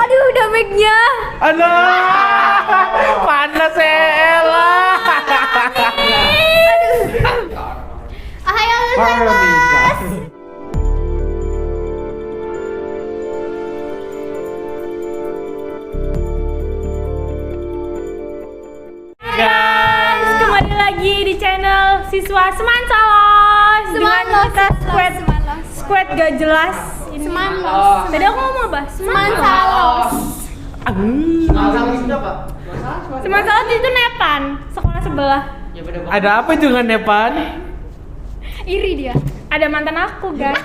Aduh, udah mic-nya. Aduh, panas Ella. Ayo, Mas. Guys, kembali lagi di channel Siswa Semansalos dengan kita squad gak jelas ini. Semanlos. Tadi aku ngomong apa? Semansalos. Semansalos itu Nepan, sekolah sebelah. Ada apa itu dengan Nepan? Iri dia. Ada mantan aku, guys.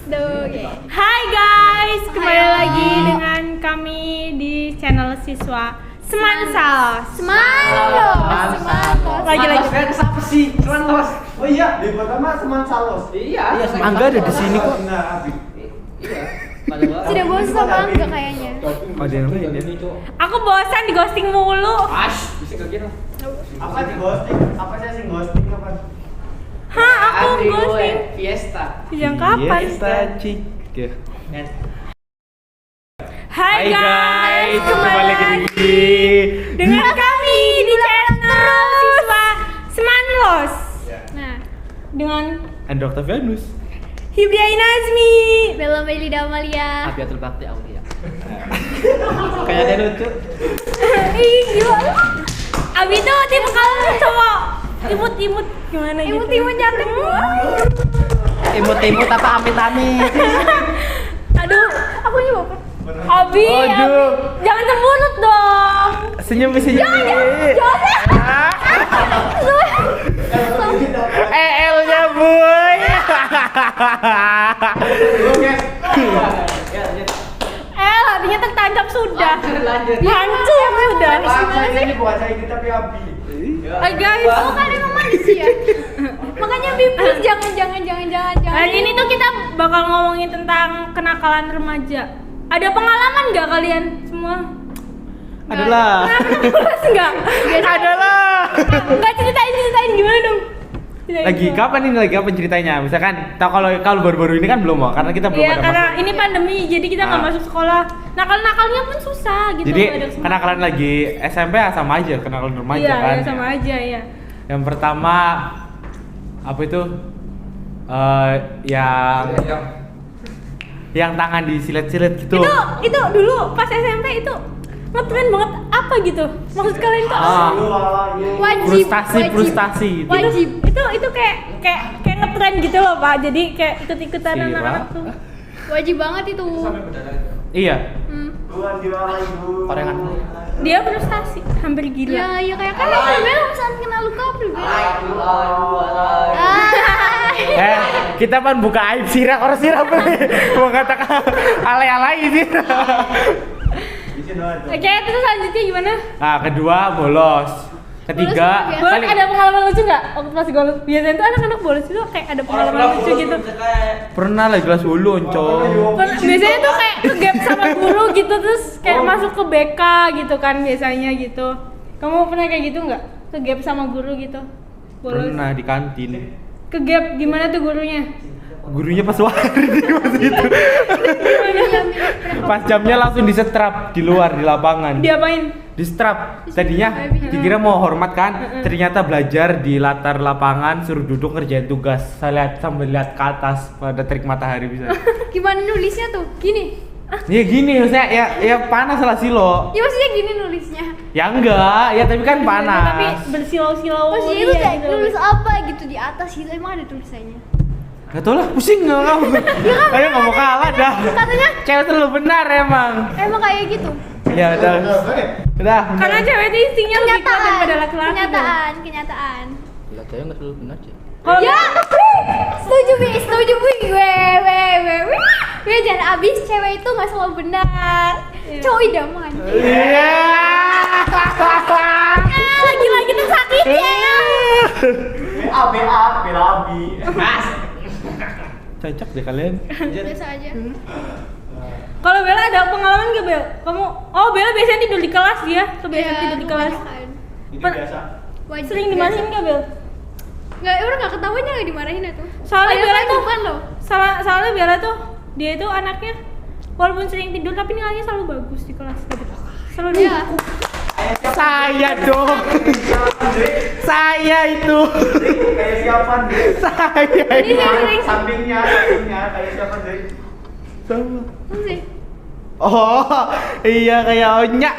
Duh, oke. Hai guys, kembali Hai. lagi dengan kami di channel Siswa Semansalos. Semanlos. Lagi-lagi. Siapa sih? Semanlos. Oh iya, di pertama Semansalos. Iya. Angga ada di sini kok. Sudah bosan sama Angga kayaknya. Ada yang lain ya? Aku bosan di ghosting mulu. Bisa ke kira. Apa di ghosting? Apa sih sing ghosting apa? Hah, aku ghosting. Fiesta. Sejak kapan? Cik. Hai guys, kembali lagi di dengan kami di channel Siswa Semanlos. Nah, Dengan Andrew Octavianus. Hibria Inazmi. Bella Melida Amalia. Abiatul Bakti Aulia. Kayak dia lucu. Ih, gila. Abi tuh tipe kalau cowok imut-imut gimana gitu. Imut-imut cantik. Imut-imut apa amit-amit. Aduh, Aku juga baper. Abi, Aduh. jangan cemberut dong. Senyum. L-nya boy. Hatinya tertancap sudah. Lanjut. Hancur sudah. Saya ini bukan saya ini tapi Abi. Guys, Oh, kan emang manis ya. Makanya bibir jangan. hari ini tuh kita bakal ngomongin tentang kenakalan remaja. Ada pengalaman nggak kalian semua? Adalah. Enggak. Adalah. Enggak ceritain gimana dong? Ceritain Lagi dong. kapan ini lagi apa ceritanya? Misalkan tahu kalau baru-baru ini kan belum mau karena kita belum Iya, ada karena masuk. ini pandemi jadi kita nggak Ah. masuk sekolah. Nakal-nakalnya pun susah gitu. Jadi nggak ada kesempatan. kenakalan lagi SMP ya sama aja kenakalan remaja Iya, kan. iya, sama aja ya. Yang pertama apa itu? Yang tangan disilet-silet gitu. Itu dulu pas SMP itu ngetren banget apa gitu? Maksud kalian tuh Ah. Wajib. Frustasi gitu. Wajib. itu kayak ngetren gitu loh Pak. Jadi kayak ikut-ikutan Sirah. anak-anak tuh. Wajib banget itu. Iya. Tuhan diwala ibu. Korengan. Dia frustasi, hampir gila. Ya kayak kan Bella saat kena luka April. Kita kan buka aib sirah orang sirah mau katakan alay-alay sih. Di sini ada. Oke, terus selanjutnya gimana? Nah, kedua bolos. Ketiga Bolos Bolos ada pengalaman lucu nggak? Waktu pas bolos biasanya tuh anak-anak bolos itu kayak ada pengalaman lucu gitu. pernah lah gelas bulu oncom. Biasanya tuh kayak kegap sama guru gitu terus kayak masuk ke BK gitu kan biasanya gitu. Kamu pernah kayak gitu nggak? Kegap sama guru gitu? Bolos. Pernah di kantin. Kegap gimana tuh gurunya? Gurunya pas wardi waktu itu. Pas jamnya langsung disetrap di luar di lapangan. Diapain? Di strap. Tadinya dikira mau hormat kan, ternyata belajar di latar lapangan suruh duduk ngerjain tugas. Saya lihat sambil lihat ke atas pada terik matahari bisa. Gimana nulisnya tuh? Gini. Ya gini maksudnya ya panas lah silo. Ya maksudnya gini nulisnya. Ya enggak, ya tapi kan panas. Tapi bersilau-silau. Maksudnya itu iya, kayak gitu. nulis apa gitu di atas gitu emang ada tulisannya. Gak tau lah, pusing nggak kamu? Kayak nggak mau kalah dah. Katanya Cewek selalu benar emang. emang kayak gitu. Ya udah, udah. Karena cewek itu instingnya lebih kuat daripada laki-laki. Kenyataan. Lah saya enggak selalu benar sih. Kalau Ya, setuju bi, gue jangan abis cewek itu nggak selalu benar. Cowok idaman. Iya. lagi-lagi tuh sakit ya. Bela Abi. Cocok deh kalian. Biasa aja. Kalau Bella ada pengalaman gak Bel? Bella biasanya tidur di kelas dia, kebiasaan tidur di kelas. kebanyakan. Itu Per- biasa. Wajib. Sering dimarahin gak Bel? Orang nggak ketahuannya nggak dimarahin itu. Soalnya Padahal Bella kan tuh bukan loh. soalnya Bella tuh dia itu anaknya walaupun sering tidur tapi nilainya selalu bagus di kelas. Selalu Iya. Saya dong. Saya itu. Kayak siapa deh? Saya Ini itu. sering Sampingnya kayak siapa deh? Sama. Apa sih? Oh, iya kayak Onya.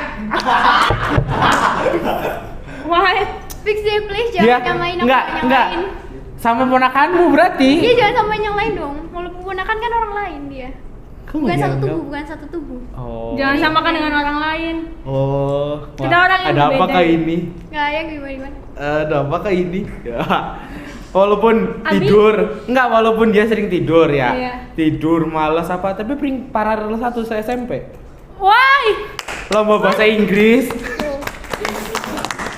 wah. Fix deh please, Dia jangan nyamain sama enggak, yang enggak. lain. Sama ponakanmu berarti. Iya, jangan samain yang lain dong. Walaupun ponakan kan orang lain dia. Kok Bukan satu dianggap? tubuh, bukan satu tubuh. Oh. Jangan samakan dengan orang lain. Oh. Kita Wah, orang yang ada berbeda. apakah ini? Enggak ya gimana? Ada apakah ini? Ya. Walaupun Abi? tidur, enggak walaupun dia sering tidur ya. Iya. Tidur malas apa, tapi paralel satu saya SMP. Why? Lomba bahasa Inggris.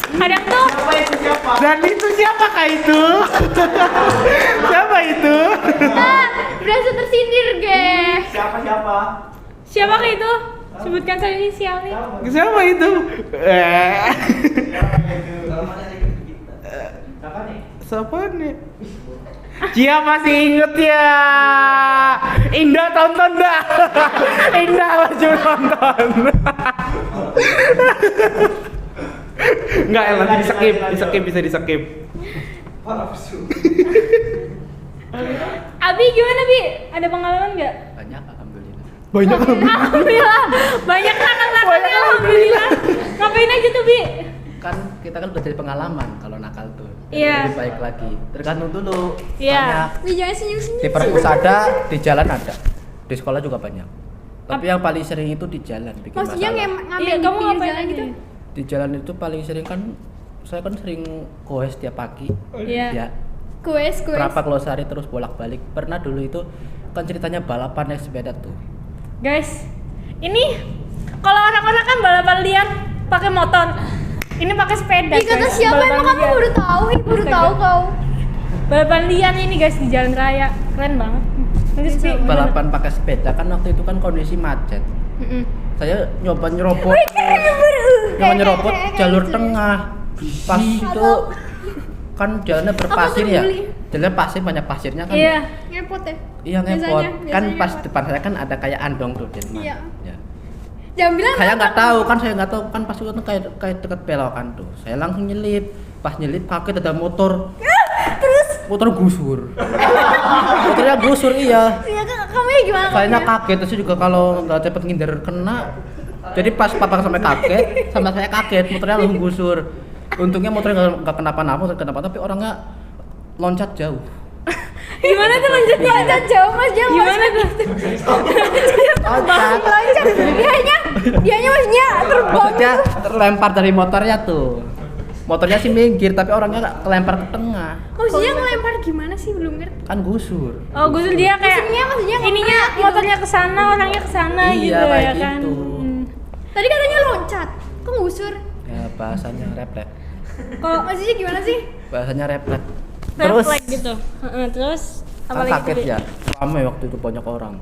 Kadang tuh Siapa itu siapa? Dan itu siapakah itu? Siapa itu? Ah, berasa tersindir, guys. Siapa? siapa kayak itu? Sebutkan saja inisialnya. Siapa itu? Siapa nih? Siapa nih? Cia masih inget ya. Indah tonton dah. Indah wajib nonton. Enggak, nanti di-skip, bisa di-skip. Abi gimana Bi? Ada pengalaman nggak? Banyak alhamdulillah. Banyak Alhamdulillah, banyak nakal-nakalnya alhamdulillah. Ngapain aja tuh Bi? Kan kita kan udah jadi pengalaman kalau nakal tuh. Iya. Lebih baik lagi. Tergantung dulu. Iya. Banyak. Wih, jangan senyum-senyum. Di perpus ada, di jalan ada. Di sekolah juga banyak. Tapi yang paling sering itu di jalan bikin Maksudnya masalah. ngambil Iya, di kamu pinggir ngapain jalan aja? gitu? Di jalan itu paling sering kan saya kan sering goes tiap pagi. Iya. Ya. Kues. Berapa Glosari terus bolak-balik. Pernah dulu itu kan ceritanya balapan naik sepeda tuh. Guys, ini kalau orang-orang kan balapan liar pakai motor. Ini pakai sepeda. Ih, kata guys. siapa Balapan emang kamu liar. baru tahu? Ih, baru Astaga. tahu kau. Balapan liar ini guys di jalan raya. Keren banget. Nanti Bi, gimana? Balapan pakai sepeda kan waktu itu kan kondisi macet. Mm-mm. Saya nyoba nyerobot. Nyoba nyerobot jalur tengah. Pas itu kan jalannya berpasir Aku ya. peduli. Jalannya pasir, banyak pasirnya kan. Iya. Ngepot ya? Iya ngepot. Biasanya Kan pas ngepot. depan saya kan ada kayak andong tuh di depan. Iya. Ya. Jangan bilang Saya nggak tahu kan, saya nggak tahu kan pas itu kan kayak deket belokan tuh. Saya langsung nyelip. Pas nyelip kaget ada motor. terus. Motor gusur. Motornya gusur iya. Ya, kamu ya gimana? Saya kamunya? kaget terus juga kalau nggak cepet ngindar kena. Jadi pas papa sampai kaget, sama saya kaget, motornya langsung gusur. Untungnya motornya nggak kenapa-napa, tapi orangnya loncat jauh. Gimana tuh lanjutnya? Loncat jauh mas, jangan Gimana tuh? Loncat. Loncat. Dianya maksudnya terbang. Maksudnya terlempar dari motornya tuh. Motornya sih minggir, tapi orangnya nggak kelempar ke tengah. Maksudnya ngelempar gimana sih, belum ngerti. Kan gusur. Oh, gusur dia kayak Maksudnya ininya ngepet gitu. motornya ke sana, orangnya ke sana Iya, gitu kayak ya kan. gitu. Tadi katanya loncat. Kok ngusur? Ya bahasanya refleks. Kalau Maksudnya gimana sih? Bahasanya refleks. Terus refleks gitu. Heeh, terus kan lagi kaget tuh, Bi? ya. Ramai waktu itu banyak orang.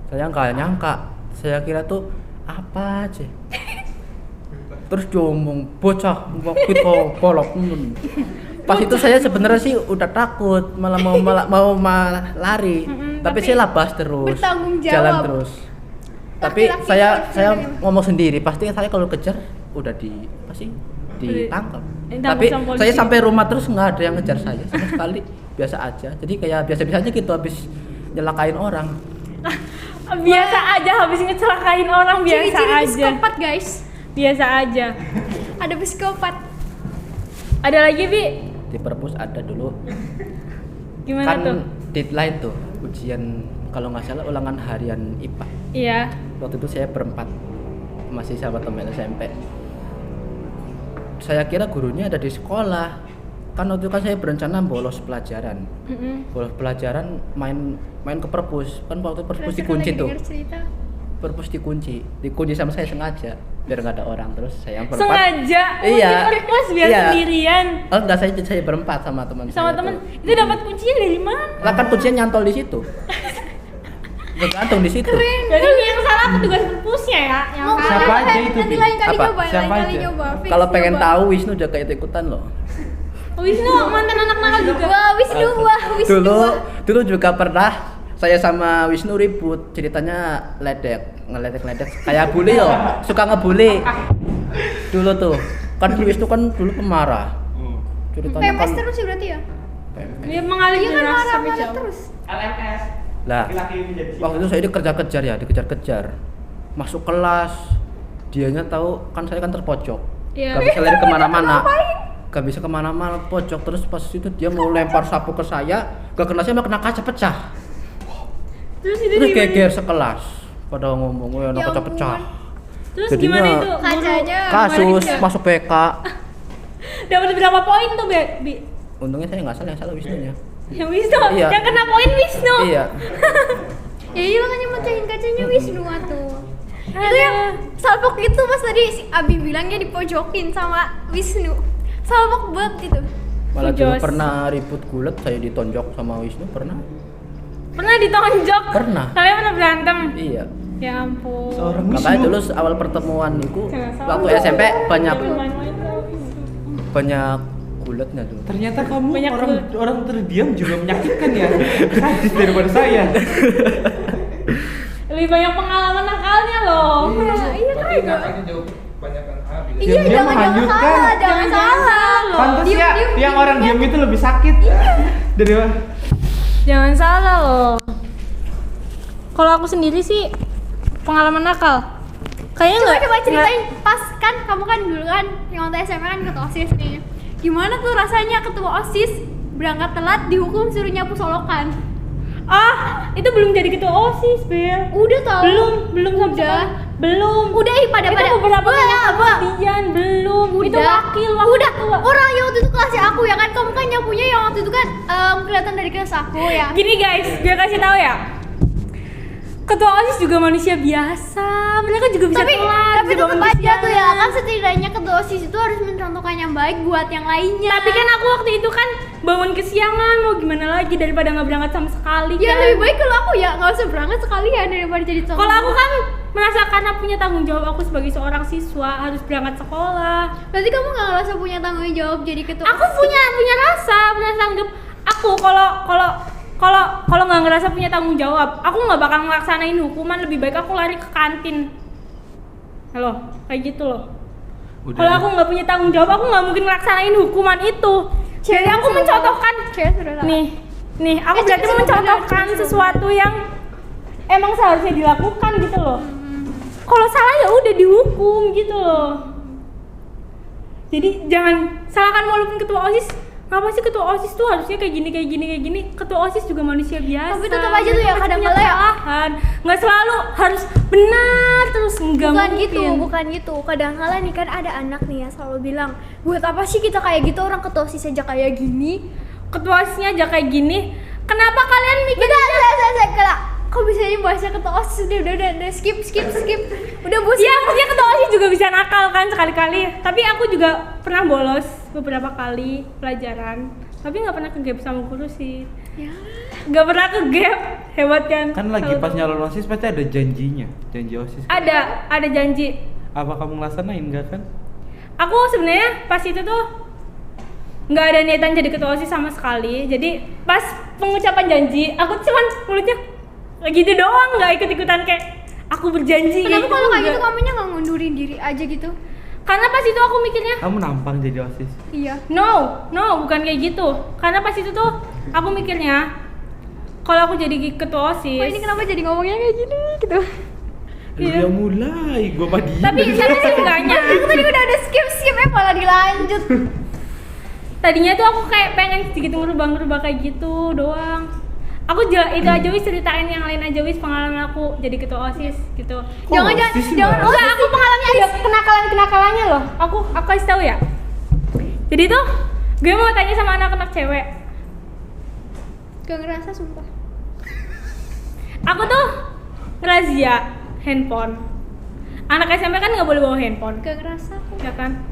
Saya nggak nyangka. Saya kira tuh apa aja. Terus dia ngomong bocah waktu itu kolok. Pas itu saya sebenarnya sih udah takut, malah mau lari. Tapi saya labas terus. Bertanggung jawab. Jalan terus. Tapi Laki-laki saya sebenarnya. ngomong sendiri, pasti saya kalau kejar udah ditangkap. Ditangkap Tapi sama polisi. saya sampai rumah terus nggak ada yang ngejar saya sama sekali, biasa aja. Jadi kayak biasa-biasa aja gitu habis nyelakain orang. Biasa aja habis ngecelakain orang biasa Ciri-ciri aja. psikopat guys. Biasa aja. Ada psikopat. Ada lagi, Bi? Di perpus ada dulu. Gimana Kan tuh? deadline tuh ujian kalau nggak salah ulangan harian IPA. Iya. Waktu itu saya berempat masih sama teman SMP. Saya kira gurunya ada di sekolah. Kan waktu itu kan saya berencana bolos pelajaran. Bolos pelajaran main ke perpus. Kan waktu perpus dikunci tuh. Perpus dikunci sama saya sengaja biar nggak ada orang, terus saya yang berempat. Sengaja. Iya. Perpus biar Iya. sendirian. Oh enggak, saya berempat sama teman Sama saya temen. tuh. Itu dapat kuncinya dari mana? Lah kan kuncinya nyantol di situ. Gantung di situ. Jadi yang salah petugas perpusnya ya, yang Mau salah. Siapa aja itu, Nanti Bi? lain kali Apa? nyoba, Siapa lain kali aja? nyoba. Fix Kalau pengen nyoba. tahu Wisnu juga ikut-ikutan loh. Wisnu mantan anak nakal juga. Wah, Wisnu, wah, Wisnu. Dulu juga pernah saya sama Wisnu ribut, ceritanya ngeledek kayak bully loh, suka ngebully. Dulu tuh, kan Wisnu kan dulu pemarah. Ceritanya PMS kan terus ya berarti ya? Dia mengalir Iya kan generasi sampai marah-marah jauh. terus. LMS. lah. Laki-laki menjadi Waktu itu saya dikejar-kejar. Masuk kelas, dianya tahu kan saya kan terpojok. Iya. Gak bisa lari kemana-mana. Gak bisa kemana-mana pojok, terus pas itu dia mau lempar sapu ke saya, gak kena saya, malah kena kaca pecah. Terus itu Terus gimana? geger sekelas pada ngomong, "Wah, Ya kaca ampun. pecah." Terus Jadinya gimana itu? Kacanya Kasus Gimana? masuk PK. Dapat berapa poin tuh, Bi? Untungnya saya nggak salah, yang salah Wisnunya. Yang Wisnu, Iya. yang kena poin Wisnu. Iya. Ya iya makanya mecahin kacanya Wisnu tuh. Itu Aduh. yang salpok itu pas tadi si Abi bilangnya dipojokin sama Wisnu. Salpok banget itu. Malah dulu Jos. pernah ribut gulet, saya ditonjok sama Wisnu pernah. Pernah ditonjok? Pernah. Kalian pernah berantem? Iya. Ya ampun. Seorang Makanya Wisnu. dulu awal pertemuan itu Jangan salah. waktu SMP banyak Main-main. guletnya dulu. Ternyata kamu Banyak orang terdiam juga menyakitkan ya. Sadis daripada saya. Lebih banyak pengalaman nakalnya loh. Iya kan itu. Iya Diam-diam jangan menghanyutkan. salah, jangan salah. Pantes ya, Diem-diem, yang orang diam itu lebih sakit. Daripada Jangan salah loh. Kalau aku sendiri sih pengalaman nakal. Kayaknya Coba nggak. coba ceritain pas kan kamu kan dulu kan yang waktu SMA kan ketua OSIS nih. Gimana tuh rasanya ketua OSIS berangkat telat dihukum suruh nyapu solokan? Ah, itu belum jadi ketua OSIS, Bel. Udah tau. Belum sama Udah. sekali. Belum. Udah pada Itu beberapa Wah, kemudian belum. Itu udah wakil udah ketua. orang yang waktu itu kelasnya aku ya kan kamu kan nyapunya yang waktu itu kan kelihatan dari kelas aku ya. Gini guys, biar kasih tahu ya. Ketua OSIS juga manusia biasa. Mereka juga bisa tapi telat. tapi juga tetap aja manusia. tuh ya kan setidaknya ketua OSIS itu harus mencontohkan yang baik buat yang lainnya. Tapi kan aku waktu itu kan bangun kesiangan, mau gimana lagi daripada nggak berangkat sama sekali ya kan. lebih baik kalau aku ya nggak usah berangkat sekalian daripada jadi contoh. Kalau aku kan merasa karena punya tanggung jawab aku sebagai seorang siswa harus berangkat sekolah. berarti kamu nggak ngerasa punya tanggung jawab jadi ketua Aku punya rasa, punya tanggung jawab. Aku kalau nggak ngerasa punya tanggung jawab, aku nggak bakal ngelaksanain hukuman. Lebih baik aku lari ke kantin. Halo, kayak gitu loh. Kalau aku nggak punya tanggung jawab, aku nggak mungkin ngelaksanain hukuman itu. Jadi aku sudah mencontohkan cewek sudah salah. nih aku berarti cewek mencontohkan sudah sesuatu yang emang seharusnya dilakukan gitu loh. Kalau salah ya udah dihukum gitu loh. Jadi jangan salahkan walaupun ketua OSIS. Kenapa sih ketua OSIS tuh harusnya kayak gini? Ketua OSIS juga manusia biasa. Tapi tetap aja tuh ya, Pasti kadang-kala punya ya. kesalahan. Nggak selalu harus benar terus, nggak bukan mungkin. gitu, bukan gitu. Kadang-kala nih kan ada anak nih ya selalu bilang, buat apa sih kita kayak gitu, orang ketua OSIS aja kayak gini. Ketua OSISnya aja kayak gini. Kenapa kalian mikir? Saya kalau kok bisa aja bahasnya ketua OSIS udah skip. Udah bosan. Ya, maksudnya ketua OSIS juga bisa nakal kan sekali-kali. Tapi aku juga pernah bolos beberapa kali pelajaran. Tapi nggak pernah ke-gap sama guru sih. Ya. Nggak pernah ke-gap, hebat kan? kan lagi Selalu pas tahu. nyalon OSIS pasti ada janjinya, janji OSIS. Ada janji. Apa kamu ngelaksanain enggak kan? Aku sebenarnya pas itu tuh nggak ada niatan jadi ketua OSIS sama sekali. Jadi pas pengucapan janji, aku cuman mulutnya gitu doang, nggak ikut-ikutan kayak aku berjanji. Kenapa kalau kayak gitu enggak. kamunya nggak ngundurin diri aja gitu? Karena pas itu aku mikirnya Kamu nampang jadi OSIS. Iya. no, bukan kayak gitu. Karena pas itu tuh aku mikirnya kalau aku jadi ketua OSIS. Kok ini kenapa jadi ngomongnya kayak gini gitu? Iya. Udah mulai, gua mah diem. Tapi seenggaknya Aku tadi udah ada skip malah dilanjut. tadinya tuh aku kayak pengen sedikit ngerubah kayak gitu doang. Aku itu aja wis, ceritain yang lain aja wis pengalaman aku jadi ketua OSIS gitu. Jangan OSIS sih, jangan. Mbak? Enggak, aku pengalamannya ada kenakalannya loh. Aku kasih tahu ya. Jadi tuh gue mau tanya sama anak-anak cewek. Gak ngerasa sumpah. Aku tuh razia handphone. Anak SMP kan nggak boleh bawa handphone, Gak ngerasa aku. ya kan?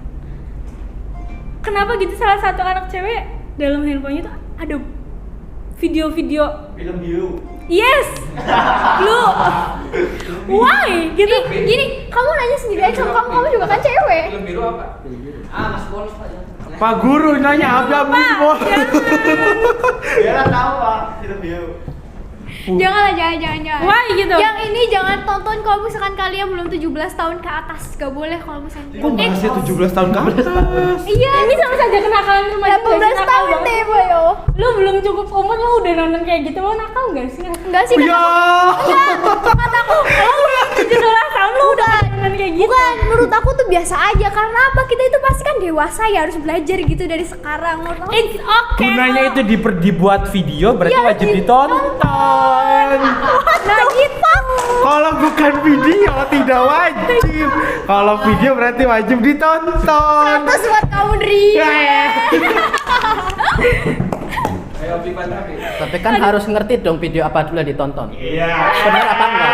Kenapa gitu salah satu anak cewek dalam handphonenya tuh ada video-video? Film biru. Yes, lu, why gitu? Gini, kamu nanya sendiri aja sama kamu juga kan cewek. Film biru apa? Mas bolos Pak. Pak guru nanya apa Pak, semua. jangan. Ya lah tahu Pak, film biru. Janganlah, jangan. Why gitu? Yang ini jangan tonton kalau misalkan kalian belum 17 tahun ke atas. Gak boleh kalau misalkan. Kok bahasnya 17 tahun ke atas? Iya, Ini sama saja kenakalan remaja. 18 tahun deh, boyo. Lu belum cukup umur lu udah nonton kayak gitu, lu nakal gak sih? Enggak sih, Ya. kataku. Lu belum 17 tahun lu udah nonton kayak gitu. Bukan, menurut aku tuh biasa aja. Karena apa? Kita itu pasti kan dewasa ya, harus belajar gitu dari sekarang. Menurut aku. It's okay. Gunanya itu dibuat video berarti Iya, wajib ditonton. Nah gitu. Kalau bukan video tidak wajib. Kalau video berarti wajib ditonton. Terus buat kamu, Dri. Ayo Pipan tapi. Tapi kan harus ngerti dong video apa dulu yang ditonton. Iya. Benar apa enggak?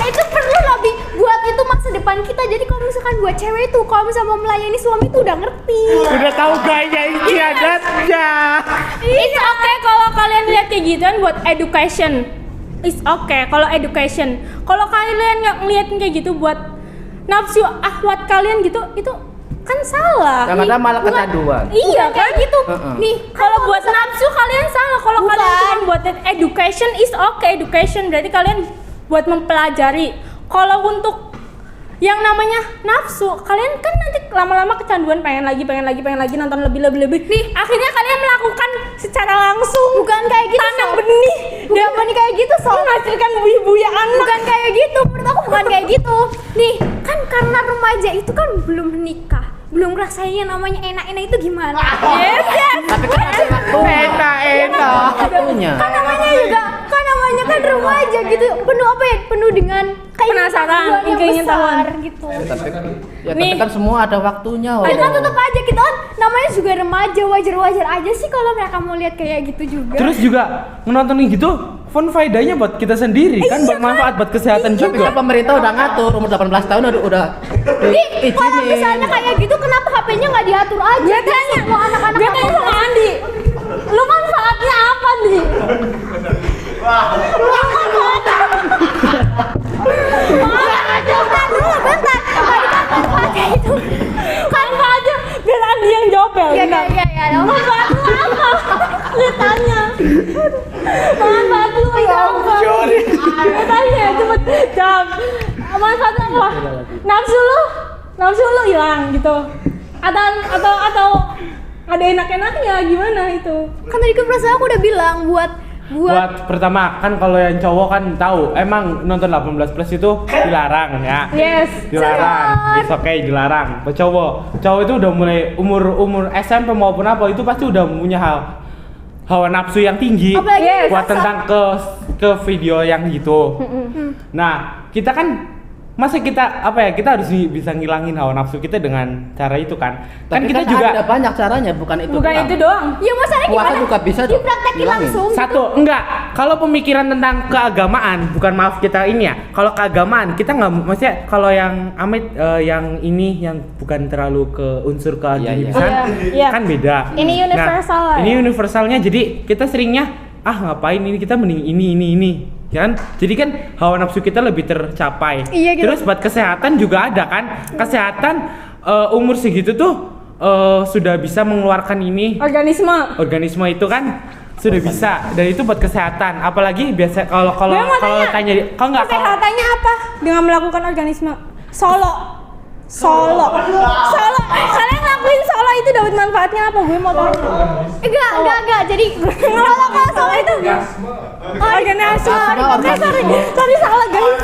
Itu perlu lebih buat itu masa depan kita. Jadi kalau misalkan buat cewek itu, kalau misalnya mau melayani suami itu udah ngerti. Udah tahu gaya istiadatnya. It's okay kalau kalian lihat kayak gituan buat education. It's okay kalau education. Kalau kalian nggak ngeliatin kayak gitu buat nafsu ahwat kalian gitu, itu kan salah. Yang ada malah Bukan. kecanduan. Iya kayak gitu. Nih, Kalau buat nafsu kalian salah. Kalau Bukan. kalian cuma buat education is okay. Education berarti kalian buat mempelajari. Kalau untuk yang namanya nafsu, kalian kan nanti lama-lama kecanduan, pengen lagi nonton lebih. Nih, akhirnya kalian melakukan secara langsung. bukan kayak gitu. Tanam Sob. benih Bukan kayak gitu, Sob. menghasilkan buih-buih anak. Bukan kayak gitu, menurut aku bukan kayak gitu. Nih, kan karena remaja itu kan belum menikah, belum ngerasain yang namanya enak-enak itu gimana. Yes. Tapi kan ada waktunya. Enak. Waktunya. Kan namanya kan remaja gitu, penuh apa ya? Penuh dengan Penasaran, yang ingin besar tahu. gitu. Tapi kan semua ada waktunya. Ya kan Wak. tetap aja kita kan namanya juga remaja, wajar-wajar aja sih kalau mereka mau lihat kayak gitu juga. Terus juga menonton gitu fun faedahnya buat kita sendiri kan, bermanfaat buat kesehatan Tapi kan juga. pemerintah udah ngatur umur 18 tahun udah Nih, kalau misalnya kayak gitu kenapa HP-nya nggak diatur aja? Gue tanya, Semua anak-anak gue tanya sama Andi, lu manfaatnya apa nih? bentar. Tadi kan manfaatnya itu. Manfaatnya biar Andi yang jawab ya. Ya, benar. ya. Manfaat lu apa? Gue tanya. Manfaat lu apa? Gue tanya, cepet jawab. Manfaatnya apa? Nafsu lu hilang gitu. Atau ada enak-enaknya gimana itu? Kan tadi kan perasaan aku udah bilang buat Buat pertama kan kalau yang cowok kan tahu emang nonton 18 plus itu dilarang ya. Yes. Dilarang, it's okay, dilarang. Buat cowok itu udah mulai umur SMP maupun apa itu pasti udah punya hawa nafsu yang tinggi. Apalagi Yes. Buat tentang ke video yang gitu. Nah, kita kan masa kita kita harus bisa ngilangin hawa nafsu kita dengan cara itu kan. Kan Tapi kita kan juga ada banyak caranya, bukan itu. Bukan doang. itu doang. ya masalahnya Puasa gimana? juga bisa tuh, Dipraktekin ngilangin. langsung. satu enggak, kalau pemikiran tentang keagamaan, bukan maaf kita ini ya, kalau keagamaan kita nggak, maksudnya kalau yang Amit yang ini yang bukan terlalu ke unsur keagamisan Iya. kan beda. Ini universal lah Ini ya. universalnya, jadi kita seringnya ngapain ini, kita mending ini ya kan, jadi kan hawa nafsu kita lebih tercapai. Iya, gitu. Terus buat kesehatan juga ada kan, kesehatan umur segitu tuh sudah bisa mengeluarkan ini organisme itu kan sudah bisa, dan itu buat kesehatan. Apalagi biasa kalau Gue mau tanya, tanya kalau nggak, kalau kesehatannya apa dengan melakukan organisme solo? Kalian ngelakuin solo itu dapat manfaatnya apa? Gue mau tahu. Enggak. Jadi kalau soal itu Organisasi. organisme. Sorry salah guys.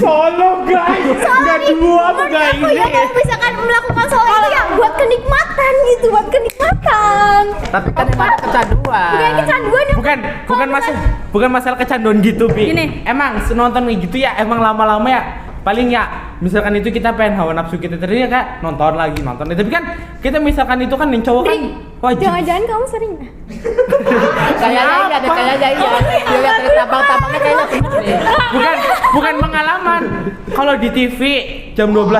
solo guys, nggak dua apa guys aku ya kalau misalkan melakukan soal itu ya buat kenikmatan gitu, buat kenikmatan. Tapi kan emang ada kecanduan. Bukan kecanduan yang bukan masalah kecanduan gitu, Bi. Gini. Emang nonton gitu ya, emang lama-lama ya paling ya misalkan itu kita pengen hawa nafsu kita tadi ya kak, nonton lagi. Tapi kan kita misalkan itu kan yang cowok kan wajib. Jangan-jangan kamu sering. Kayaknya iya. Dilihat dari tabang-tabangnya kayaknya gitu deh. bukan pengalaman. Kalau di TV jam 12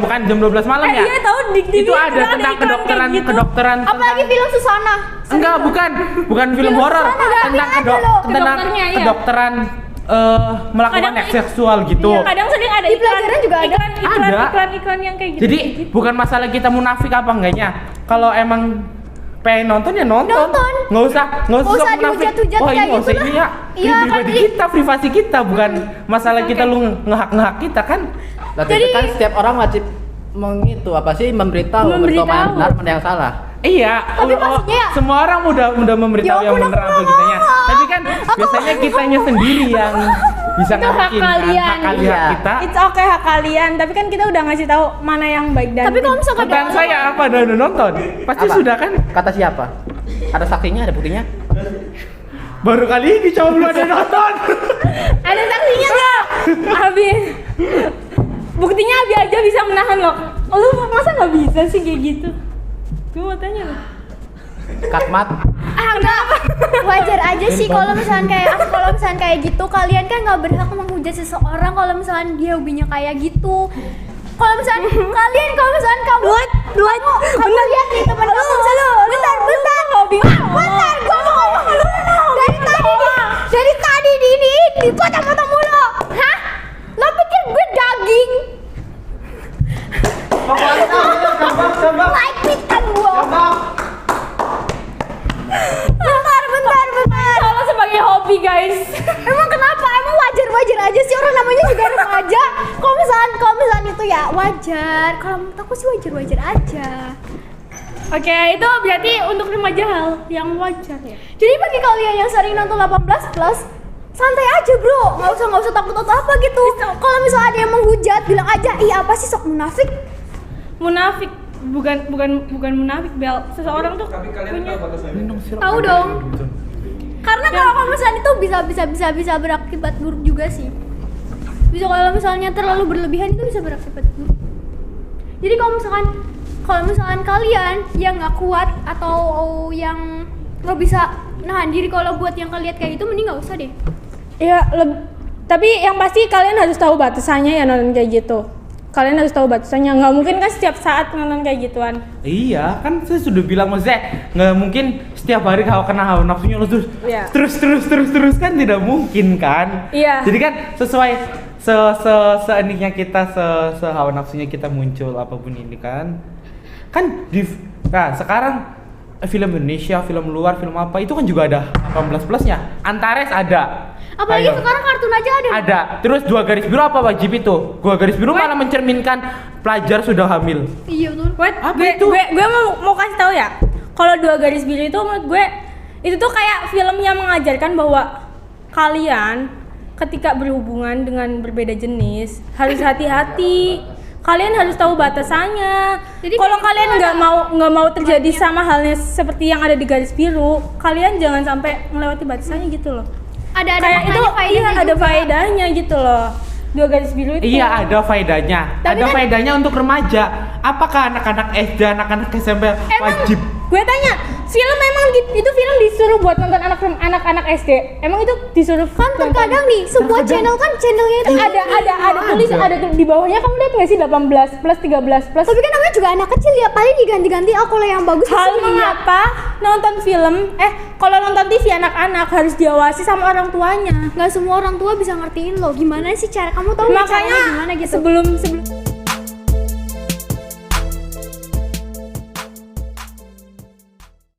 bukan jam 12 malam ya. Iya tahu di TV Itu ada kan tentang iklan kayak gitu. kedokteran Apalagi film Susana. enggak, bukan film horor, tentang Kedokternya, iya. kedokteran melakukan Kadang seks seksual gitu. Iya, kadang sering ada Di pelajaran juga ada. iklan yang kayak gitu. Jadi bukan masalah kita munafik apa enggaknya. Kalau emang pengen nonton ya nonton. Nggak usah usah munafik. dihujat-hujat Wah, kayak ini nggak usah gitu ini lah. ya. Iya, Ini kan, pribadi jadi- kita, privasi kita, bukan masalah kita Oke. lu ngehak kita kan. Berarti itu kan setiap orang wajib memberitahu Memberitahu. benar mana yang salah. Iya, Tapi maksudnya ya- semua orang udah memberitahu Ya yang ampun, benar aku apa nggak gitanya. mau. Tapi kan biasanya kitanya sendiri yang bisa Itu hak ngapain kan kalian. hak kalian Iya. kita. It's okay hak kalian, tapi kan kita udah ngasih tahu mana yang baik dan Tapi kalau misalkan Pertanyaan saya apa udah nonton? Pasti Apa? sudah kan? Kata siapa? Ada saksinya, ada buktinya? Baru kali ini cowok belum ada nonton. ada saksinya nggak? Abi, buktinya Abi aja bisa menahan loh. Lu masa nggak bisa sih kayak gitu? Gue mau tanya loh. Katmat. enggak wajar aja sih kalau misalkan kayak gitu kalian kan nggak berhak menghujat seseorang kalau misalkan dia hobinya kayak gitu. Kalau misalkan kalian kamu lihat nih temen kamu bentar gua mau ngomong lu dari tadi di foto-foto mulu. Hah? Lo pikir gue daging? Like it kan gua. Bentar. Kalau sebagai hobi guys. Emang kenapa? Emang wajar aja sih, orang namanya juga remaja. Kalau misalkan itu ya wajar. Kalau menurut aku sih wajar aja. Oke, itu berarti untuk remaja hal yang wajar ya. Jadi bagi kalian yang sering nonton 18 plus, santai aja bro, nggak usah takut atau apa gitu. Kalau misalnya ada yang menghujat, bilang aja, ih apa sih sok munafik? Munafik bukan munafik Bel. Seseorang tuh Tapi kalian punya tahu batasannya. Tahu dong. Karena kalau misalnya itu bisa berakibat buruk juga sih. Bisa kalau misalnya terlalu berlebihan itu bisa berakibat buruk. Jadi kalau misalkan kalian yang nggak kuat atau yang nggak bisa nahan diri kalau buat yang kalian kayak gitu, mending nggak usah deh. ya tapi yang pasti kalian harus tahu batasannya ya nonton kayak gitu. Kalian harus tahu batasannya. Nggak mungkin kan setiap saat nonton kayak gituan. Iya, kan saya sudah bilang maksudnya nggak mungkin setiap hari kau kena hawa nafsunya lu Iya. terus kan tidak mungkin kan. Iya. Jadi kan sesuai seeniknya kita hawa nafsunya kita muncul apapun ini kan. Nah sekarang film Indonesia, film luar, film apa itu kan juga ada 18 plusnya. Antares ada. Apalagi Ayo. sekarang kartun aja ada. Ada. Terus 2 garis biru apa wajib itu? 2 garis biru malah mencerminkan pelajar sudah hamil. Iya betul. Wait, Apa gue, itu? gue mau kasih tahu ya. Kalau 2 garis biru itu menurut gue itu tuh kayak film yang mengajarkan bahwa kalian ketika berhubungan dengan berbeda jenis harus hati-hati. Kalian harus tahu batasannya. Jadi Kalau kayak kalian itu nggak mau terjadi sama halnya seperti yang ada di garis biru, kalian jangan sampai melewati batasannya gitu loh. Ada Kayak itu maknanya, iya faedahnya ada juga. faedahnya gitu loh. 2 garis biru itu. Iya ada faedahnya. Tapi Ada kan- faedahnya untuk remaja. Apakah anak-anak SD, anak-anak SMP wajib? Gue tanya, film emang itu film disuruh buat nonton anak-anak SD. Emang itu disuruh Kan terkadang nih sebuah channel kan channelnya itu ada tulis di bawahnya, kamu lihat nggak sih 18 plus 13 plus. tapi kan namanya juga anak kecil ya, paling diganti-ganti kalau yang bagus Hal pasti mengapa nonton film kalau nonton TV anak-anak harus diawasi sama orang tuanya. nggak semua orang tua bisa ngertiin lo gimana sih cara kamu tahu caranya Makanya gimana gitu. sebelum